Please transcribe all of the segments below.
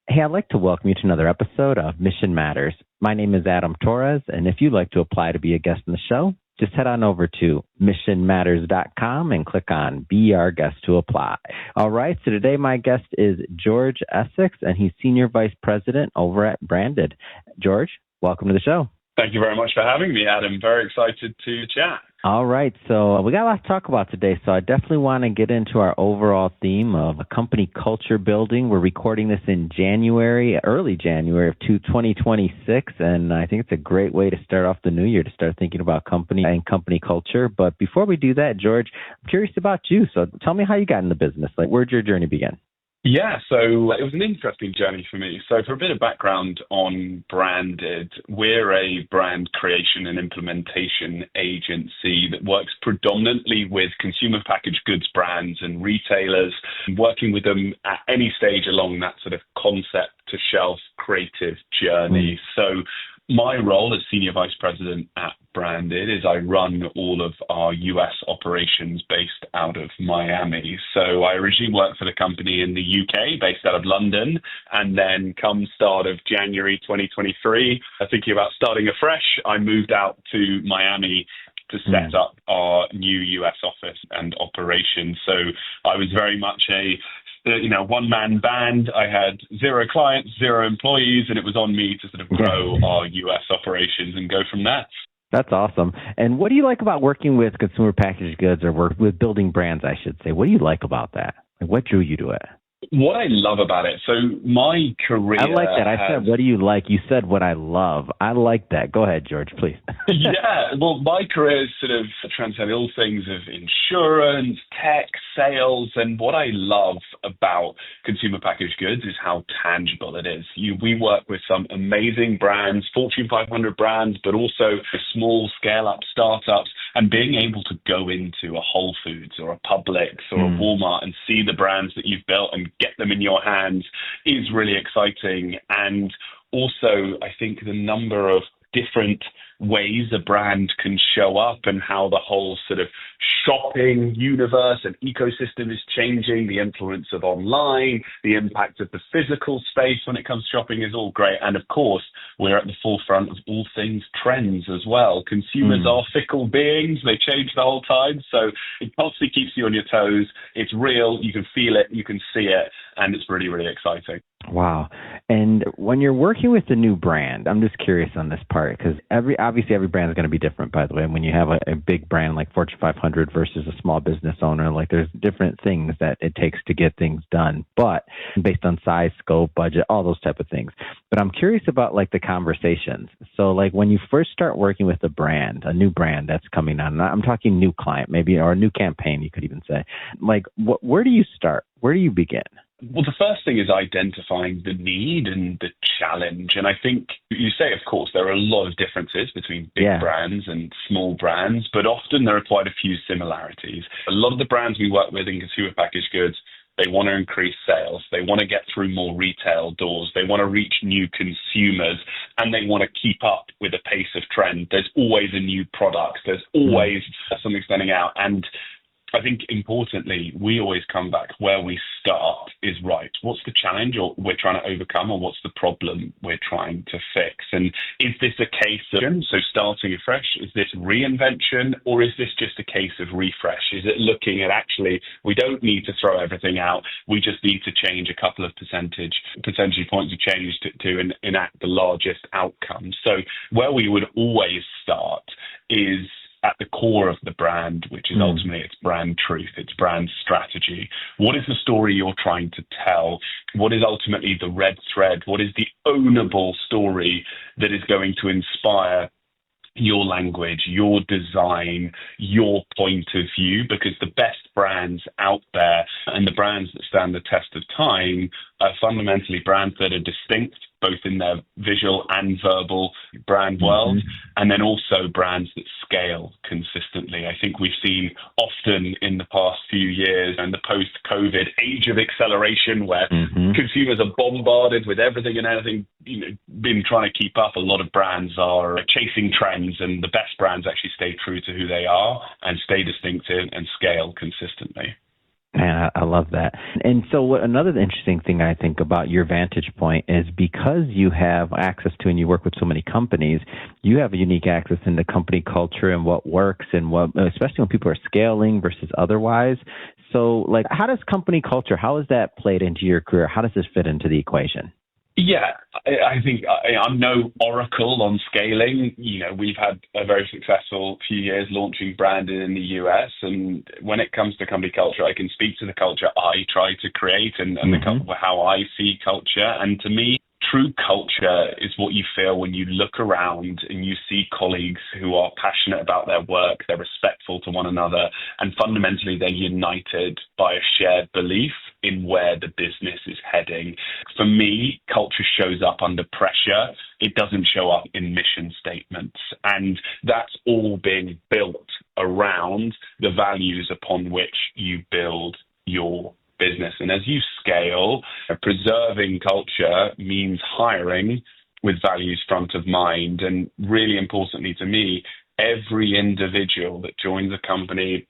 Hey, I'd like to welcome you to another episode of Mission Matters. My name is Adam Torres, and if you'd like to apply to be a guest in the show, just head on over to missionmatters.com and click on Be Our Guest to apply. All right, so today my guest is George Essex, and he's Senior Vice President over at Branded. George, welcome to the show. Thank you very much for having me, Adam. Very excited to chat. All right, so we got a lot to talk about today, so I definitely want to get into our overall theme of company culture building. We're recording this in early January of 2026, and I think it's a great way to start off the new year, to start thinking about company and company culture. But before we do that, George, I'm curious about you. So tell me how you got in the business. Like, where'd your journey begin? Yeah, so it was an interesting journey for me. So for a bit of background on Branded, we're a brand creation and implementation agency that works predominantly with consumer packaged goods brands and retailers, working with them at any stage along that sort of concept to shelf creative journey. So my role as Senior Vice President at Branded is I run all of our US operations based out of Miami. So I originally worked for the company in the UK, based out of London, and then come start of January 2023, thinking about starting afresh, I moved out to Miami to set up our new US office and operations. So I was very much a one-man band. I had 0 clients, 0 employees, and it was on me to sort of grow our US operations and go from there. That's awesome. And what do you like about working with consumer packaged goods, or work with building brands, I should say? What do you like about that? Like, what drew you to it? What I love about it, so my career... I like that. I said, what do you like? You said what I love. I like that. Go ahead, George, please. Yeah, well, my career is sort of transcended all things of insurance, tech, sales, and what I love about consumer packaged goods is how tangible it is. We work with some amazing brands, Fortune 500 brands, but also small scale-up startups, and being able to go into a Whole Foods or a Publix or a Walmart and see the brands that you've built and get them in your hands is really exciting. And also, I think the number of different ways a brand can show up and how the whole sort of shopping universe and ecosystem is changing, the influence of online, the impact of the physical space when it comes to shopping is all great. And of course, we're at the forefront of all things trends as well. Consumers are fickle beings. They change the whole time. So it constantly keeps you on your toes. It's real. You can feel it. You can see it. And it's really, really exciting. Wow. And when you're working with a new brand, I'm just curious on this part, because obviously every brand is going to be different, by the way. And when you have a big brand like Fortune 500 versus a small business owner, like, there's different things that it takes to get things done, but based on size, scope, budget, all those type of things. But I'm curious about like the conversations. So like when you first start working with a new brand that's coming on, I'm talking new client maybe, or a new campaign, you could even say, like, where do you start? Where do you begin? Well, the first thing is identifying the need and the challenge. And I think you say, of course, there are a lot of differences between big brands and small brands, but often there are quite a few similarities. A lot of the brands we work with in consumer packaged goods, they want to increase sales. They want to get through more retail doors. They want to reach new consumers, and they want to keep up with the pace of trend. There's always a new product. There's always something standing out. And I think importantly, we always come back where we start is right. What's the challenge or we're trying to overcome, or what's the problem we're trying to fix? And is this a case of, so starting afresh, is this reinvention, or is this just a case of refresh? Is it looking at actually, we don't need to throw everything out. We just need to change a couple of percentage points of change to enact the largest outcome. So where we would always start is at the core of the brand, which is ultimately its brand truth, its brand strategy. What is the story you're trying to tell? What is ultimately the red thread? What is the ownable story that is going to inspire your language, your design, your point of view? Because the best brands out there and the brands that stand the test of time are fundamentally brands that are distinct, both in their visual and verbal brand world, and then also brands that scale consistently. I think we've seen often in the past few years and the post-COVID age of acceleration where consumers are bombarded with everything and anything, been trying to keep up. A lot of brands are chasing trends, and the best brands actually stay true to who they are and stay distinctive and scale consistently. Man, I love that. And so another interesting thing I think about your vantage point is because you have access to and you work with so many companies, you have a unique access into company culture and what works and what, especially when people are scaling versus otherwise. So like, how does company culture, how has that played into your career? How does this fit into the equation? Yeah, I think I'm no oracle on scaling. We've had a very successful few years launching branding in the US. And when it comes to company culture, I can speak to the culture I try to create and how I see culture. And to me, true culture is what you feel when you look around and you see colleagues who are passionate about their work, they're respectful to one another, and fundamentally they're united by a shared belief in where the business is heading. For me, culture shows up under pressure. It doesn't show up in mission statements. And that's all being built around the values upon which you build your business. And as you scale, preserving culture means hiring with values front of mind. And really importantly to me, every individual that joins a company,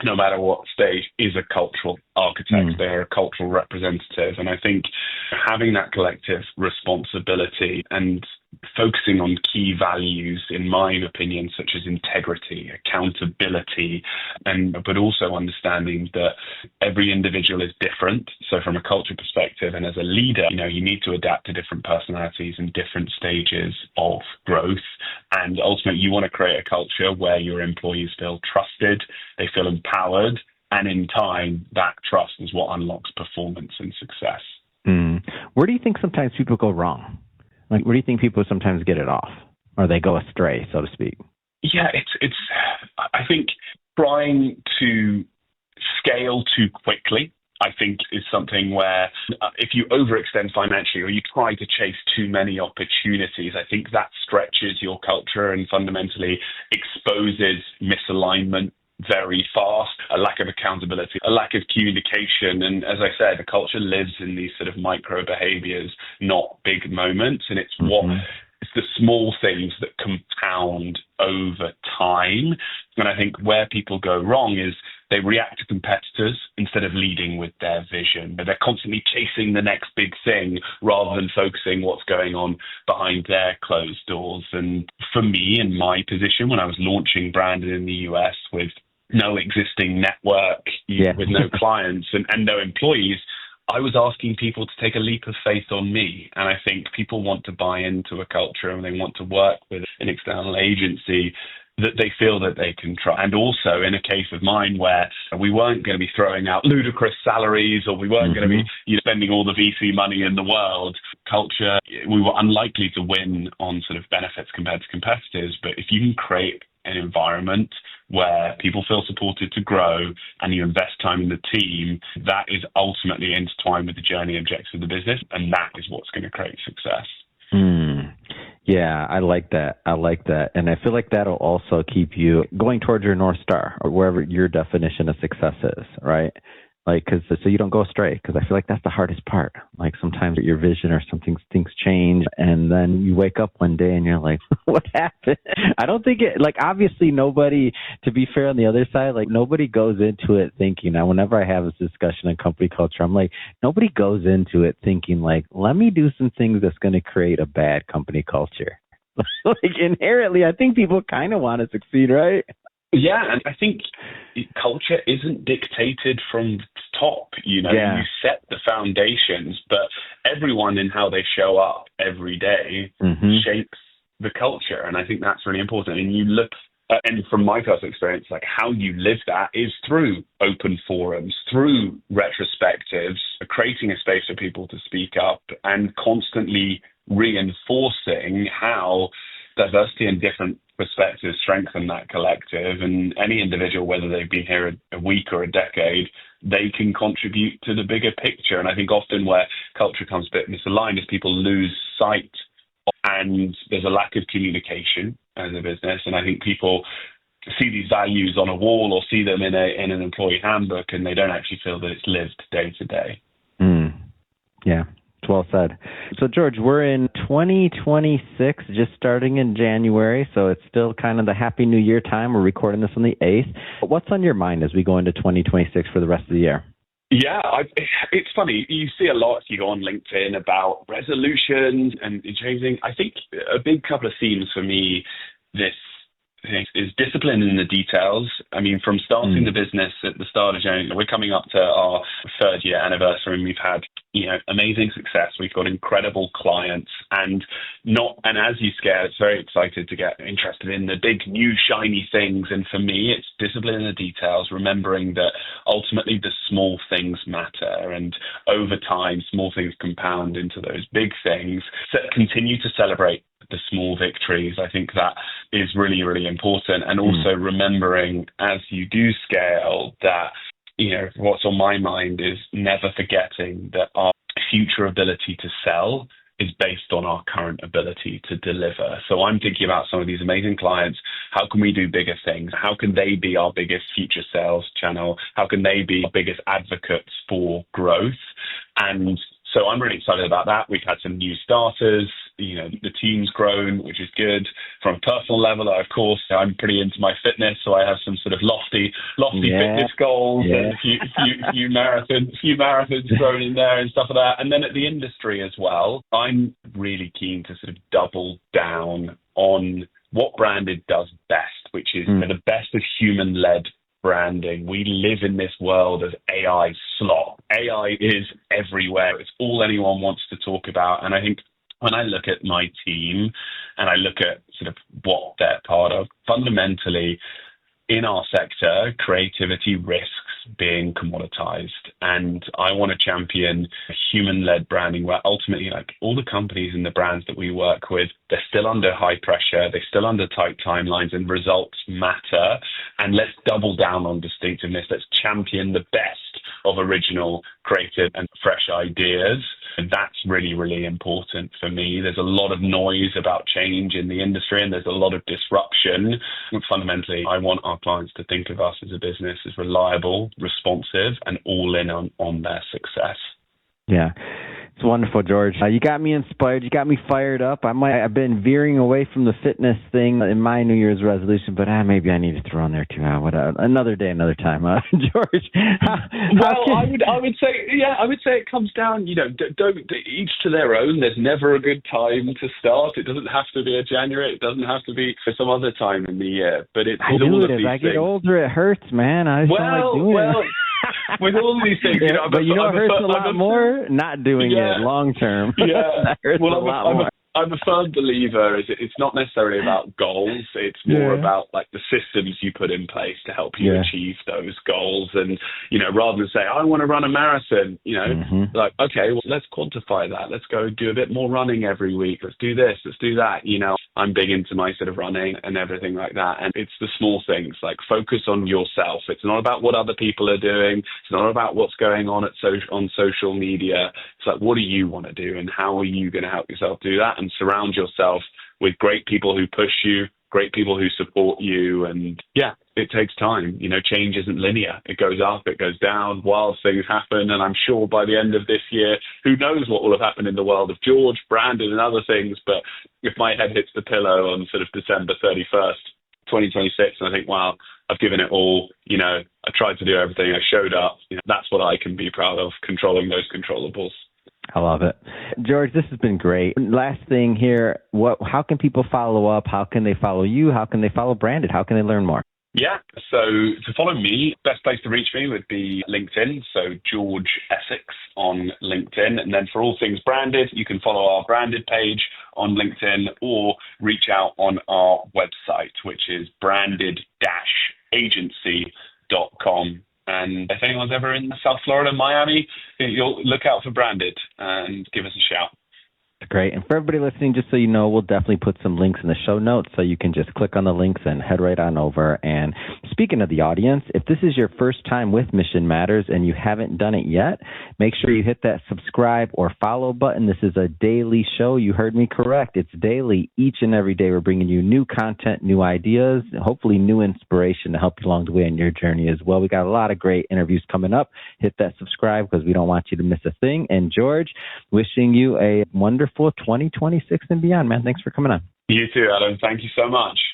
no matter what stage, is a cultural architect. They're a cultural representative. And I think having that collective responsibility and focusing on key values, in my opinion, such as integrity, accountability, but also understanding that every individual is different. So from a culture perspective and as a leader, you need to adapt to different personalities and different stages of growth. And ultimately, you want to create a culture where your employees feel trusted, they feel empowered, and in time, that trust is what unlocks performance and success. Where do you think sometimes people go wrong? Like, where do you think people sometimes get it off, or they go astray, so to speak? Yeah, it's. I think trying to scale too quickly, I think, is something where if you overextend financially or you try to chase too many opportunities, I think that stretches your culture and fundamentally exposes misalignment very fast, a lack of accountability, a lack of communication. And as I said, the culture lives in these sort of micro behaviors, not big moments. And it's it's the small things that compound over time. And I think where people go wrong is they react to competitors instead of leading with their vision. They're constantly chasing the next big thing rather than focusing what's going on behind their closed doors. And for me, in my position, when I was launching branding in the US with no existing network, with no clients and no employees, I was asking people to take a leap of faith on me. And I think people want to buy into a culture and they want to work with an external agency that they feel that they can trust. And also in a case of mine where we weren't going to be throwing out ludicrous salaries or we weren't going to be spending all the VC money in the world, culture, we were unlikely to win on sort of benefits compared to competitors. But if you can create an environment where people feel supported to grow and you invest time in the team, that is ultimately intertwined with the journey objectives of the business. And that is what's going to create success. Yeah, I like that. And I feel like that'll also keep you going towards your North Star or wherever your definition of success is, right? Like, so you don't go astray, because I feel like that's the hardest part. Like sometimes your vision or things change, and then you wake up one day and you're like, what happened? I don't think obviously nobody, to be fair on the other side, like nobody goes into it thinking, now whenever I have this discussion on company culture, I'm like, nobody goes into it thinking like, let me do some things that's going to create a bad company culture. Like inherently, I think people kind of want to succeed, right? Yeah, and I think culture isn't dictated from the top. You set the foundations, but everyone in how they show up every day shapes the culture. And I think that's really important. And you look, and from my personal experience, like how you live that is through open forums, through retrospectives, creating a space for people to speak up and constantly reinforcing how diversity and different perspectives strengthen that collective, and any individual, whether they've been here a week or a decade, they can contribute to the bigger picture. And I think often where culture comes a bit misaligned is people lose sight and there's a lack of communication as a business. And I think people see these values on a wall or see them in an employee handbook and they don't actually feel that it's lived day to day. Yeah. Well said. So, George, we're in 2026, just starting in January, so it's still kind of the Happy New Year time. We're recording this on the 8th. What's on your mind as we go into 2026 for the rest of the year? Yeah, it's funny. You see a lot if you go on LinkedIn about resolutions and changing. I think a big couple of themes for me this is discipline in the details. I mean, from starting the business at the start of January, we're coming up to our third year anniversary, and we've had amazing success. We've got incredible clients, and as you scale, it's very excited to get interested in the big new shiny things. And for me, it's discipline in the details, remembering that ultimately the small things matter, and over time, small things compound into those big things. So continue to celebrate the small victories. I think that is really, really important. And also remembering as you do scale that, what's on my mind is never forgetting that our future ability to sell is based on our current ability to deliver. So I'm thinking about some of these amazing clients. How can we do bigger things? How can they be our biggest future sales channel? How can they be our biggest advocates for growth? And so I'm really excited about that. We've had some new starters. The team's grown, which is good. From a personal level, of course, I'm pretty into my fitness, so I have some sort of lofty fitness goals and a few marathons thrown in there and stuff like that. And then at the industry as well, I'm really keen to sort of double down on what Branded does best, which is the best of human-led branding. We live in this world of AI slop. AI is everywhere. It's all anyone wants to talk about. And I think when I look at my team and I look at sort of what they're part of, fundamentally in our sector, creativity risks being commoditized. And I want to champion human-led branding where ultimately, like all the companies and the brands that we work with, they're still under high pressure, they're still under tight timelines, and results matter. And let's double down on distinctiveness. Let's champion the best of original, creative, and fresh ideas. And that's really, really important for me. There's a lot of noise about change in the industry, and there's a lot of disruption. And fundamentally, I want our clients to think of us as a business as reliable, responsive, and all in on their success. Yeah. It's wonderful, George. You got me inspired. You got me fired up. I've been veering away from the fitness thing in my New Year's resolution, but maybe I need to throw in there too. Another day, another time, George. I would say it comes down. Don't each to their own. There's never a good time to start. It doesn't have to be a January. It doesn't have to be for some other time in the year. But it's I do it as I get older. It hurts, man. I just don't like doing it. With all these things, but it hurts a lot more not doing it long term. Yeah, that hurts a lot more. I'm a firm believer. It's not necessarily about goals. It's more about like the systems you put in place to help you achieve those goals. And rather than say I want to run a marathon, like okay, well, let's quantify that. Let's go do a bit more running every week. Let's do this. Let's do that. I'm big into my sort of running and everything like that. And it's the small things, like focus on yourself. It's not about what other people are doing. It's not about what's going on on social media. It's like, what do you want to do, and how are you going to help yourself do that? And surround yourself with great people who push you, great people who support you. And it takes time. Change isn't linear. It goes up, it goes down, wild things happen. And I'm sure by the end of this year, who knows what will have happened in the world of George, Brandon, and other things. But if my head hits the pillow on sort of December 31st, 2026, and I think, wow, I've given it all, I tried to do everything, I showed up, that's what I can be proud of, controlling those controllables. I love it. George, this has been great. Last thing here, how can people follow up? How can they follow you? How can they follow Branded? How can they learn more? Yeah, so to follow me, best place to reach me would be LinkedIn, so George Essex on LinkedIn. And then for all things Branded, you can follow our Branded page on LinkedIn or reach out on our website, which is branded-agency.com. And if anyone's ever in South Florida, Miami, you'll look out for Branded and give us a shout. Great. And for everybody listening, just so you know, we'll definitely put some links in the show notes so you can just click on the links and head right on over. And speaking of the audience, if this is your first time with Mission Matters and you haven't done it yet, make sure you hit that subscribe or follow button. This is a daily show. You heard me correct. It's daily. Each and every day we're bringing you new content, new ideas, hopefully new inspiration to help you along the way in your journey as well. We got a lot of great interviews coming up. Hit that subscribe because we don't want you to miss a thing. And George, wishing you a wonderful 2026 and beyond, man. Thanks for coming on. You too, Adam. Thank you so much.